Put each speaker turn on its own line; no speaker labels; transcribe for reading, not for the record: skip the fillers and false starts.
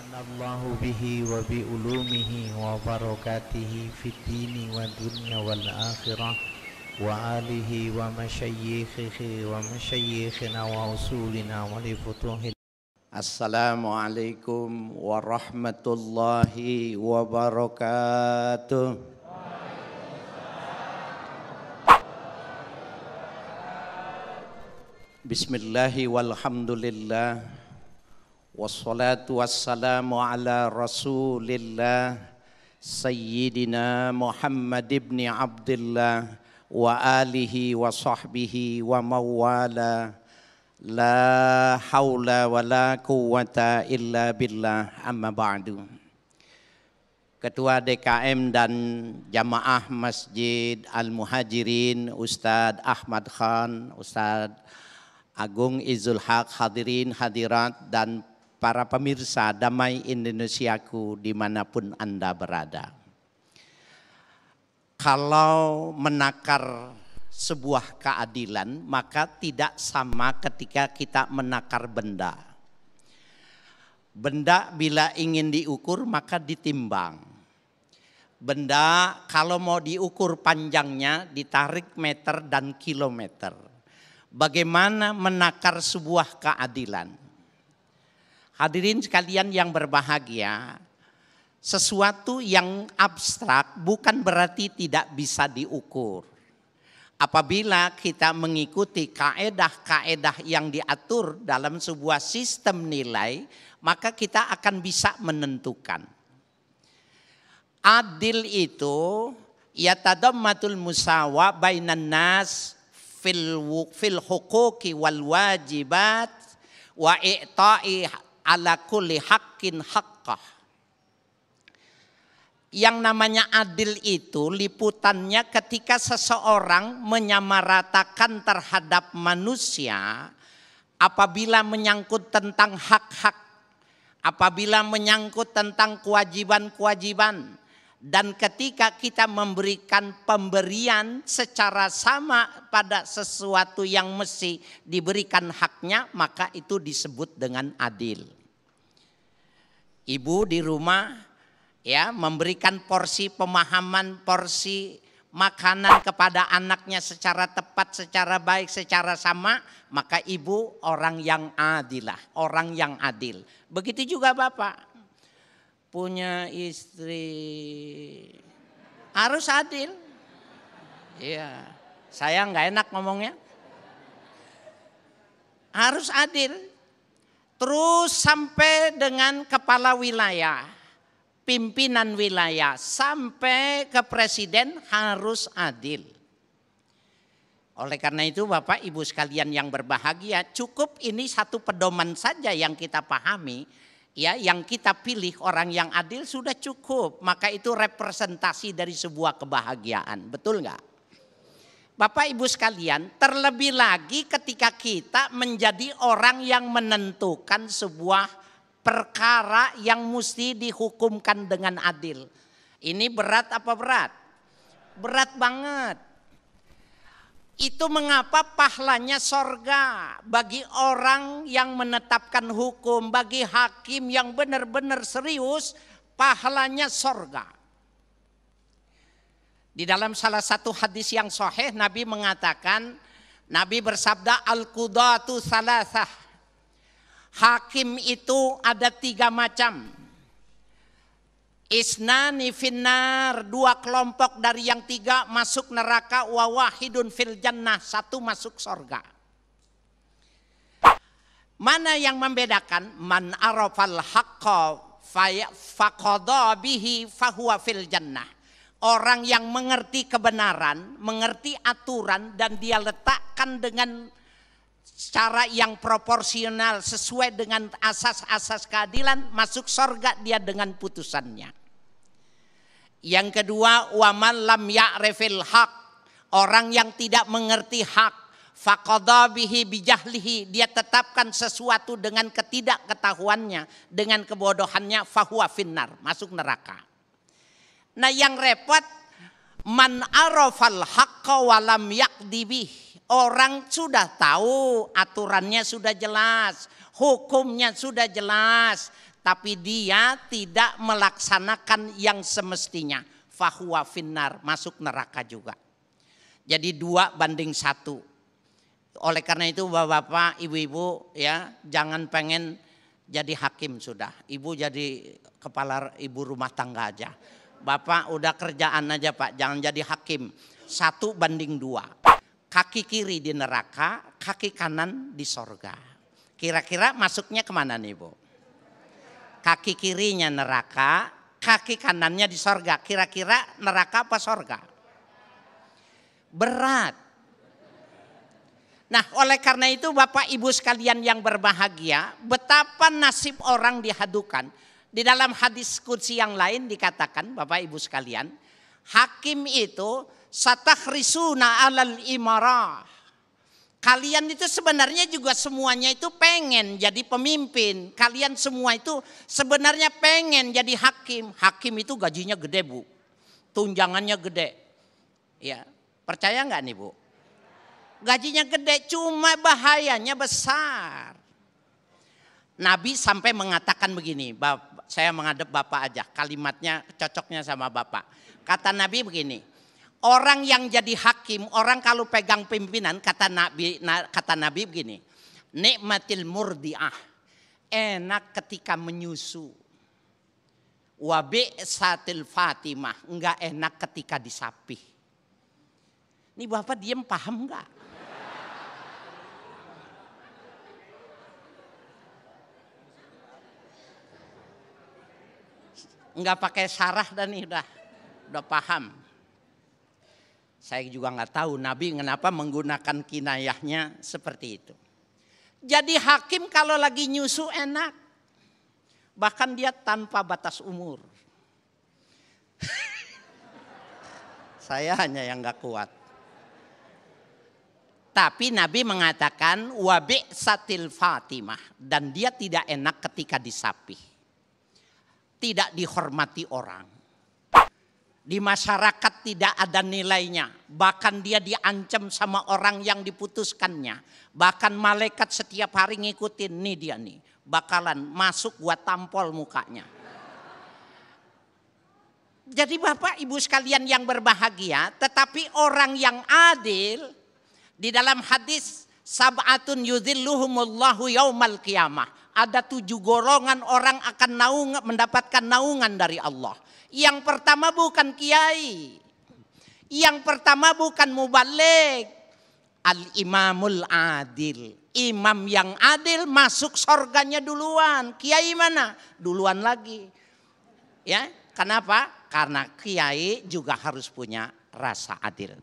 الله به وبعلومه وبركاته في الدين والدنيا والآخرة وآله ومشايخنا وأصولنا ولفتوح. Assalamualaikum warahmatullahi wabarakatuh. Bismillahi walhamdulillah, wassalatu wassalamu ala rasulillah Sayyidina Muhammad ibn Abdullah wa alihi wa sahbihi wa mawala. La haula wa la quwwata illa billah, amma ba'du. Ketua DKM dan Jamaah Masjid Al-Muhajirin Ustadz Ahmad Khan, Ustadz Agung Izul Haq, hadirin hadirat dan para pemirsa Damai Indonesiaku dimanapun Anda berada. Kalau menakar sebuah keadilan, maka tidak sama ketika kita menakar benda. Benda bila ingin diukur maka ditimbang. Benda kalau mau diukur panjangnya ditarik meter dan kilometer. Bagaimana menakar sebuah keadilan? Hadirin sekalian yang berbahagia, sesuatu yang abstrak bukan berarti tidak bisa diukur. Apabila kita mengikuti kaedah-kaedah yang diatur dalam sebuah sistem nilai, maka kita akan bisa menentukan. Adil itu yatadammatul musawa bainan nas fil huquqi wal wajibat wa i'ta'i ala kulli haqqin haqqah. Yang namanya adil itu liputannya ketika seseorang menyamaratakan terhadap manusia apabila menyangkut tentang hak-hak, apabila menyangkut tentang kewajiban-kewajiban, dan ketika kita memberikan pemberian secara sama pada sesuatu yang mesti diberikan haknya, maka itu disebut dengan adil. Ibu di rumah ya memberikan porsi pemahaman, porsi makanan kepada anaknya secara tepat, secara baik, secara sama, maka ibu orang yang adilah, orang yang adil. Begitu juga bapak punya istri harus adil. Iya, saya nggak enak ngomongnya. Harus adil. Terus sampai dengan kepala wilayah, pimpinan wilayah sampai ke presiden harus adil. Oleh karena itu Bapak Ibu sekalian yang berbahagia, cukup ini satu pedoman saja yang kita pahami, ya, yang kita pilih orang yang adil sudah cukup. Maka itu representasi dari sebuah kebahagiaan, betul nggak? Bapak Ibu sekalian, terlebih lagi ketika kita menjadi orang yang menentukan sebuah perkara yang mesti dihukumkan dengan adil. Ini berat apa berat? Berat banget. Itu mengapa pahalanya sorga bagi orang yang menetapkan hukum, bagi hakim yang benar-benar serius, pahalanya sorga. Di dalam salah satu hadis yang sahih Nabi mengatakan, Nabi bersabda al-qudatu salasah. Hakim itu ada 3 macam. Isnani finnar, 2 kelompok dari yang 3 masuk neraka, wa wahidun fil jannah, 1 masuk sorga. Mana yang membedakan? Man arafal haqqa faqada bihi fahuwa fil jannah. Orang yang mengerti kebenaran, mengerti aturan dan dia letakkan dengan cara yang proporsional sesuai dengan asas-asas keadilan, masuk sorga dia dengan putusannya. Yang kedua, waman lam ya'rifil haq, orang yang tidak mengerti hak, faqadha bihi bijahlihi, dia tetapkan sesuatu dengan ketidakketahuannya, dengan kebodohannya, fahuwa finnar, masuk neraka. Nah yang repot, man arafal haqqa walam yaqdi bih, orang sudah tahu aturannya sudah jelas, hukumnya sudah jelas, tapi dia tidak melaksanakan yang semestinya, fahuwa finnar, masuk neraka juga. Jadi 2:1. Oleh karena itu bapak-bapak, ibu-ibu ya, jangan pengen jadi hakim sudah. Ibu jadi kepala ibu rumah tangga aja. Bapak udah kerjaan aja Pak, jangan jadi hakim. 1:2. Kaki kiri di neraka, kaki kanan di sorga. Kira-kira masuknya kemana nih Bu? Kaki kirinya neraka, kaki kanannya di sorga. Kira-kira neraka apa sorga? Berat. Nah oleh karena itu Bapak Ibu sekalian yang berbahagia, betapa nasib orang dihadukan. Di dalam hadis qudsi yang lain dikatakan Bapak Ibu sekalian, hakim itu satakhrisuna alal imarah. Kalian itu sebenarnya juga semuanya itu pengen jadi pemimpin. Kalian semua itu sebenarnya pengen jadi hakim. Hakim itu gajinya gede Bu, tunjangannya gede. Ya, percaya nggak nih Bu? Gajinya gede, cuma bahayanya besar. Nabi sampai mengatakan begini, saya menghadap Bapak aja, kalimatnya cocoknya sama Bapak. Kata Nabi begini, orang yang jadi hakim, orang kalau pegang pimpinan, kata Nabi begini, nikmatil murdiah, enak ketika menyusu. Wa bi'satil fatimah, enggak enak ketika disapih. Ini Bapak diem paham enggak? Enggak pakai sarah dan ini udah paham. Saya juga nggak tahu Nabi kenapa menggunakan kinayahnya seperti itu. Jadi hakim kalau lagi nyusu enak. Bahkan dia tanpa batas umur. Saya hanya yang nggak kuat. Tapi Nabi mengatakan wabi satil fatimah. Dan dia tidak enak ketika disapih. Tidak dihormati orang. Di masyarakat tidak ada nilainya. Bahkan dia diancam sama orang yang diputuskannya. Bahkan malaikat setiap hari ngikutin, nih dia nih. Bakalan masuk gua tampol mukanya. Jadi Bapak Ibu sekalian yang berbahagia. Tetapi orang yang adil. Di dalam hadis sab'atun yudhilluhumullahu yaumal qiyamah. Ada 7 golongan orang akan mendapatkan naungan dari Allah. Yang pertama bukan kiai. Yang pertama bukan mubalik. Al-imamul adil. Imam yang adil masuk sorganya duluan. Kiai mana? Duluan lagi. Ya, kenapa? Karena kiai juga harus punya rasa adil.